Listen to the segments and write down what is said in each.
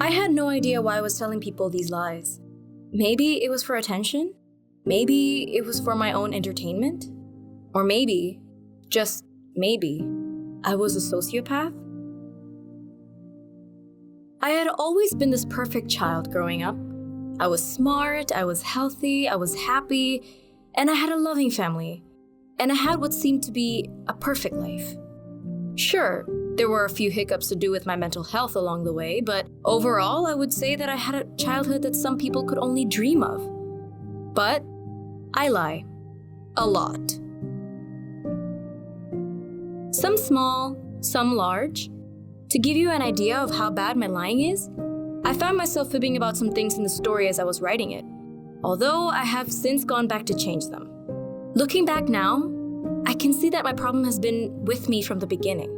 I had no idea why I was telling people these lies. Maybe it was for attention. Maybe it was for my own entertainment. Or maybe, just maybe, I was a sociopath. I had always been this perfect child growing up. I was smart, I was healthy, I was happy, and I had a loving family. And I had what seemed to be a perfect life. Sure, there were a few hiccups to do with my mental health along the way, but overall, I would say that I had a childhood that some people could only dream of. But I lie. A lot. Some small, some large. To give you an idea of how bad my lying is, I found myself fibbing about some things in the story as I was writing it, although I have since gone back to change them. Looking back now, I can see that my problem has been with me from the beginning,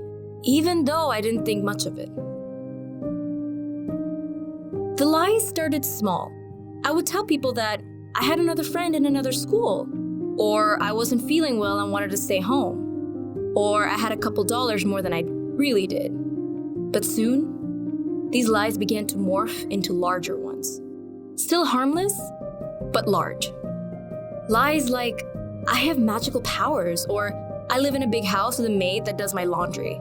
even though I didn't think much of it. The lies started small. I would tell people that I had another friend in another school, or I wasn't feeling well and wanted to stay home, or I had a couple dollars more than I really did. But soon, these lies began to morph into larger ones. Still harmless, but large. Lies like, I have magical powers, or I live in a big house with a maid that does my laundry,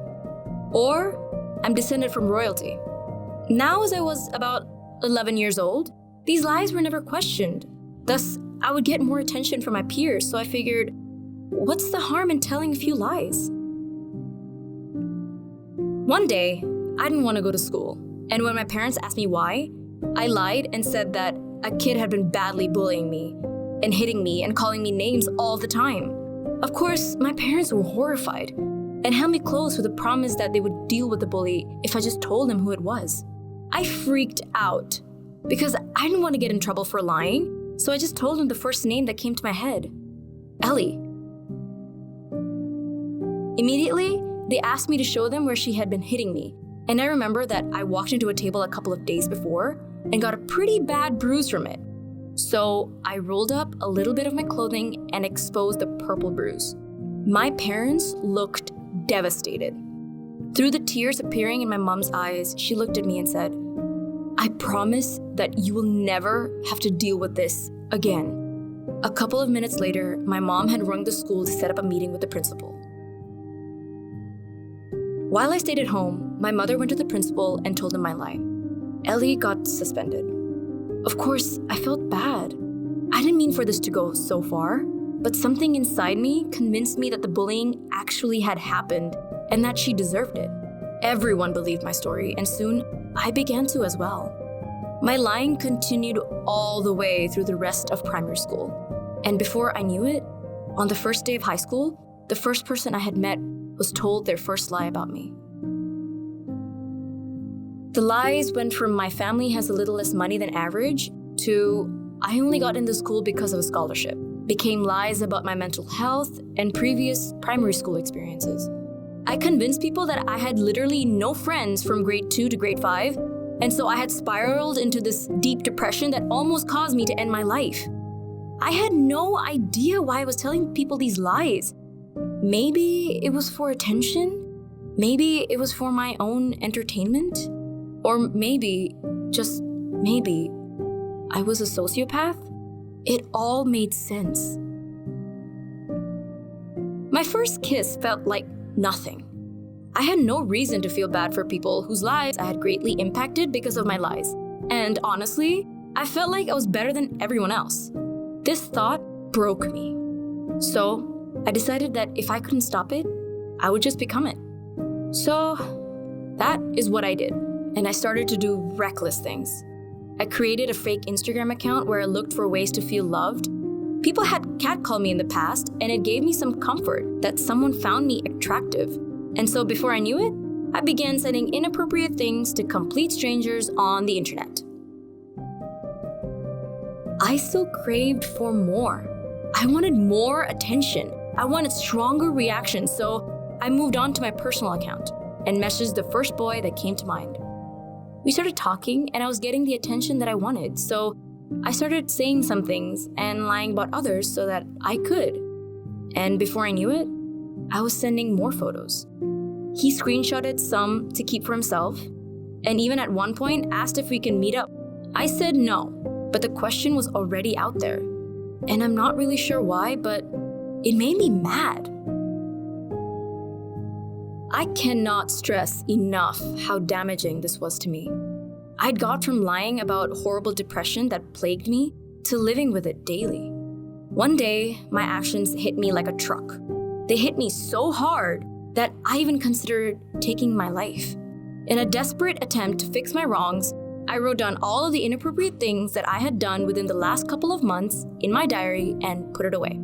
or I'm descended from royalty. Now, as I was about 11 years old, these lies were never questioned. Thus, I would get more attention from my peers, so I figured, what's the harm in telling a few lies? One day, I didn't want to go to school, and when my parents asked me why, I lied and said that a kid had been badly bullying me and hitting me and calling me names all the time. Of course, my parents were horrified and held me close with a promise that they would deal with the bully if I just told them who it was. I freaked out because I didn't want to get in trouble for lying, so I just told them the first name that came to my head, Ellie. Immediately, they asked me to show them where she had been hitting me, and I remember that I walked into a table a couple of days before and got a pretty bad bruise from it. So I rolled up a little bit of my clothing and exposed the purple bruise. My parents looked devastated. Through the tears appearing in my mom's eyes, she looked at me and said, I promise that you will never have to deal with this again. A couple of minutes later, my mom had rung the school to set up a meeting with the principal. While I stayed at home, my mother went to the principal and told him my lie. Ellie got suspended. Of course, I felt bad. I didn't mean for this to go so far, but something inside me convinced me that the bullying actually had happened and that she deserved it. Everyone believed my story, and soon I began to as well. My lying continued all the way through the rest of primary school. And before I knew it, on the first day of high school, the first person I had met was told their first lie about me. The lies went from my family has a little less money than average to I only got into school because of a scholarship, became lies about my mental health and previous primary school experiences. I convinced people that I had literally no friends from grade 2 to grade 5, and so I had spiraled into this deep depression that almost caused me to end my life. I had no idea why I was telling people these lies. Maybe it was for attention, maybe it was for my own entertainment, or maybe, just maybe, I was a sociopath. It all made sense. My first kiss felt like nothing. I had no reason to feel bad for people whose lives I had greatly impacted because of my lies. And honestly, I felt like I was better than everyone else. This thought broke me. So I decided that if I couldn't stop it, I would just become it. So that is what I did. And I started to do reckless things. I created a fake Instagram account where I looked for ways to feel loved. People had catcalled me in the past, and it gave me some comfort that someone found me attractive. And so before I knew it, I began sending inappropriate things to complete strangers on the internet. I still craved for more. I wanted more attention. I wanted stronger reactions, so I moved on to my personal account and messaged the first boy that came to mind. We started talking, and I was getting the attention that I wanted, so I started saying some things and lying about others so that I could. And before I knew it, I was sending more photos. He screenshotted some to keep for himself, and even at one point asked if we can meet up. I said no, but the question was already out there. And I'm not really sure why, but it made me mad. I cannot stress enough how damaging this was to me. I'd got from lying about horrible depression that plagued me to living with it daily. One day, my actions hit me like a truck. They hit me so hard that I even considered taking my life. In a desperate attempt to fix my wrongs, I wrote down all of the inappropriate things that I had done within the last couple of months in my diary and put it away.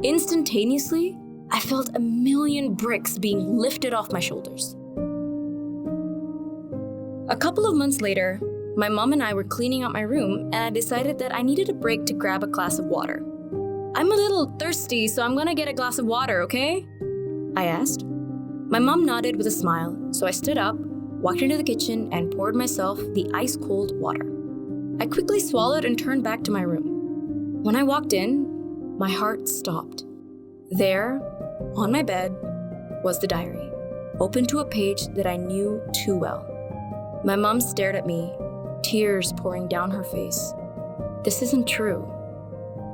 Instantaneously, I felt 1,000,000 bricks being lifted off my shoulders. A couple of months later, my mom and I were cleaning out my room, and I decided that I needed a break to grab a glass of water. "I'm a little thirsty, so I'm gonna get a glass of water, okay?" I asked. My mom nodded with a smile, so I stood up, walked into the kitchen, and poured myself the ice-cold water. I quickly swallowed and turned back to my room. When I walked in, my heart stopped. There, on my bed, was the diary, open to a page that I knew too well. My mom stared at me, tears pouring down her face. This isn't true,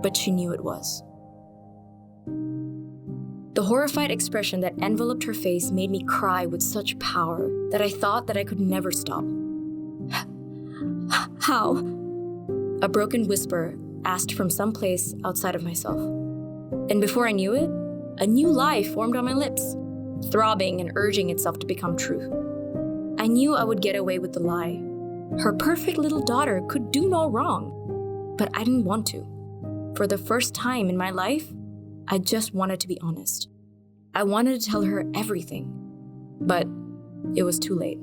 but she knew it was. The horrified expression that enveloped her face made me cry with such power that I thought that I could never stop. "How?" A broken whisper asked from someplace outside of myself. And before I knew it, a new lie formed on my lips, throbbing and urging itself to become truth. I knew I would get away with the lie. Her perfect little daughter could do no wrong, but I didn't want to. For the first time in my life, I just wanted to be honest. I wanted to tell her everything, but it was too late.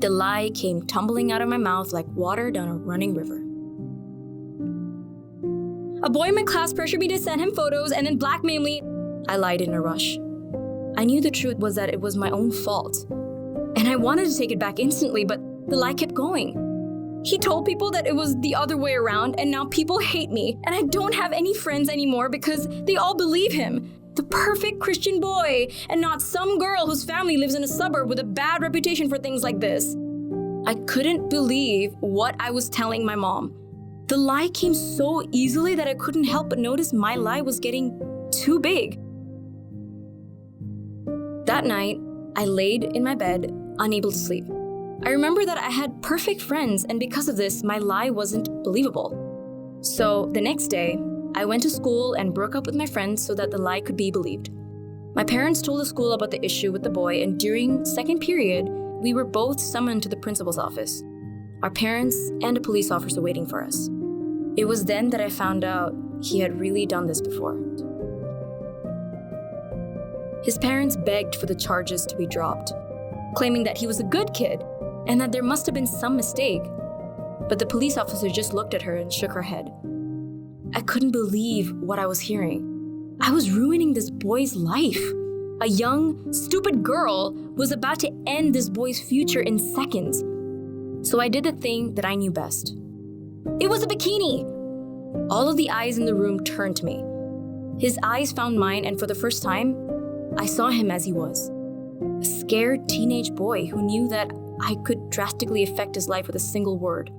The lie came tumbling out of my mouth like water down a running river. "A boy in my class pressured me to send him photos and then blackmailed me," I lied in a rush. I knew the truth was that it was my own fault, and I wanted to take it back instantly, but the lie kept going. "He told people that it was the other way around, and now people hate me, and I don't have any friends anymore because they all believe him. The perfect Christian boy, and not some girl whose family lives in a suburb with a bad reputation for things like this." I couldn't believe what I was telling my mom. The lie came so easily that I couldn't help but notice my lie was getting too big. That night, I laid in my bed, unable to sleep. I remember that I had perfect friends, and because of this, my lie wasn't believable. So the next day, I went to school and broke up with my friends so that the lie could be believed. My parents told the school about the issue with the boy, and during second period, we were both summoned to the principal's office. Our parents and a police officer waiting for us. It was then that I found out he had really done this before. His parents begged for the charges to be dropped, claiming that he was a good kid and that there must have been some mistake. But the police officer just looked at her and shook her head. I couldn't believe what I was hearing. I was ruining this boy's life. A young, stupid girl was about to end this boy's future in seconds. So I did the thing that I knew best. It was a bikini! All of the eyes in the room turned to me. His eyes found mine, and for the first time, I saw him as he was. A scared teenage boy who knew that I could drastically affect his life with a single word.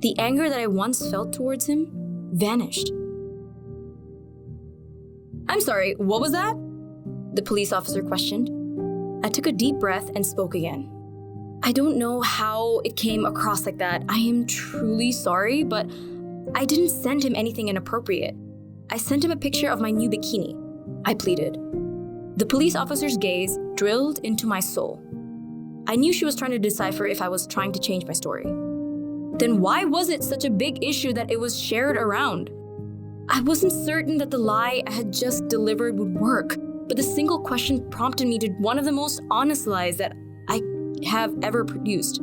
The anger that I once felt towards him vanished. "I'm sorry, what was that?" the police officer questioned. I took a deep breath and spoke again. "I don't know how it came across like that. I am truly sorry, but I didn't send him anything inappropriate. I sent him a picture of my new bikini," I pleaded. The police officer's gaze drilled into my soul. I knew she was trying to decipher if I was trying to change my story. Then why was it such a big issue that it was shared around? I wasn't certain that the lie I had just delivered would work, but the single question prompted me to one of the most honest lies that I have ever produced.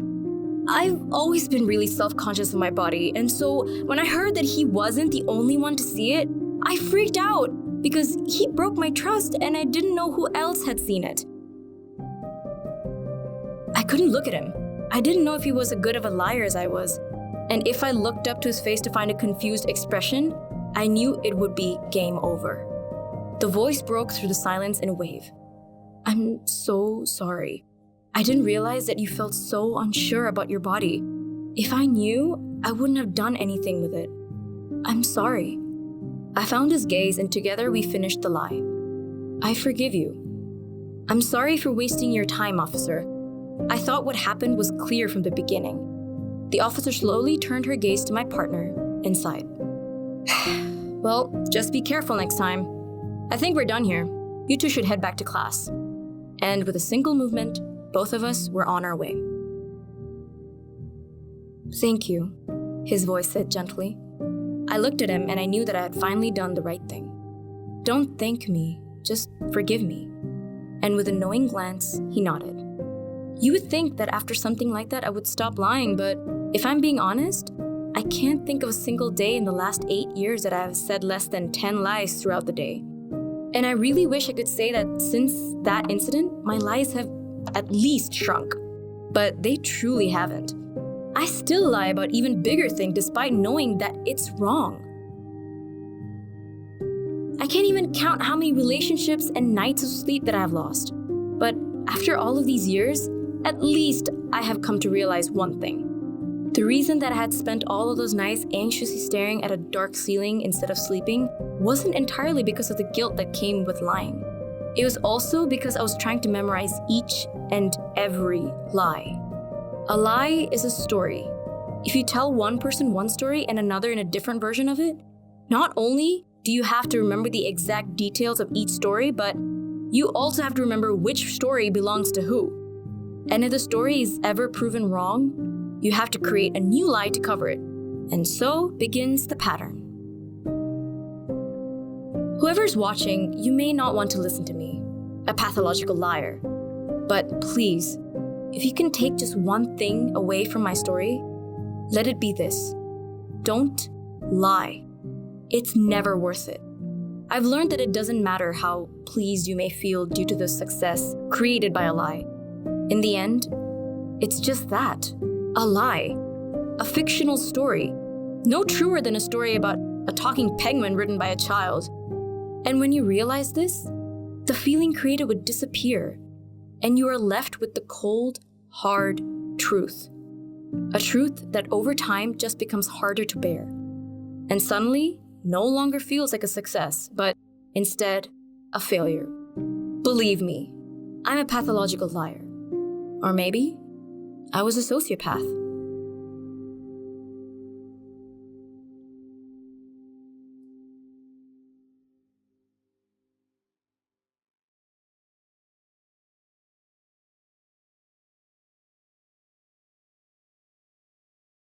I've always been really self-conscious of my body, and so when I heard that he wasn't the only one to see it, I freaked out because he broke my trust and I didn't know who else had seen it. I couldn't look at him. I didn't know if he was as good of a liar as I was, and if I looked up to his face to find a confused expression, I knew it would be game over. The voice broke through the silence in a wave. "I'm so sorry. I didn't realize that you felt so unsure about your body. If I knew, I wouldn't have done anything with it. I'm sorry." I found his gaze, and together we finished the lie. "I forgive you. I'm sorry for wasting your time, officer. I thought what happened was clear from the beginning." The officer slowly turned her gaze to my partner and sighed. "Well, just be careful next time. I think we're done here. You two should head back to class." And with a single movement, both of us were on our way. "Thank you," his voice said gently. I looked at him and I knew that I had finally done the right thing. "Don't thank me, just forgive me." And with a knowing glance, he nodded. You would think that after something like that I would stop lying, but if I'm being honest, I can't think of a single day in the last 8 years that I have said less than 10 lies throughout the day. And I really wish I could say that since that incident, my lies have at least shrunk. But they truly haven't. I still lie about even bigger things despite knowing that it's wrong. I can't even count how many relationships and nights of sleep that I have lost. But after all of these years, at least I have come to realize one thing. The reason that I had spent all of those nights anxiously staring at a dark ceiling instead of sleeping wasn't entirely because of the guilt that came with lying. It was also because I was trying to memorize each and every lie. A lie is a story. If you tell one person one story and another in a different version of it, not only do you have to remember the exact details of each story, but you also have to remember which story belongs to who. And if the story is ever proven wrong, you have to create a new lie to cover it. And so begins the pattern. Whoever's watching, you may not want to listen to me, a pathological liar. But please, if you can take just one thing away from my story, let it be this. Don't lie. It's never worth it. I've learned that it doesn't matter how pleased you may feel due to the success created by a lie. In the end, it's just that, a lie, a fictional story, no truer than a story about a talking penguin written by a child. And when you realize this, the feeling created would disappear, and you are left with the cold, hard truth. A truth that over time just becomes harder to bear. And suddenly, no longer feels like a success, but instead, a failure. Believe me, I'm a pathological liar. Or maybe I was a sociopath.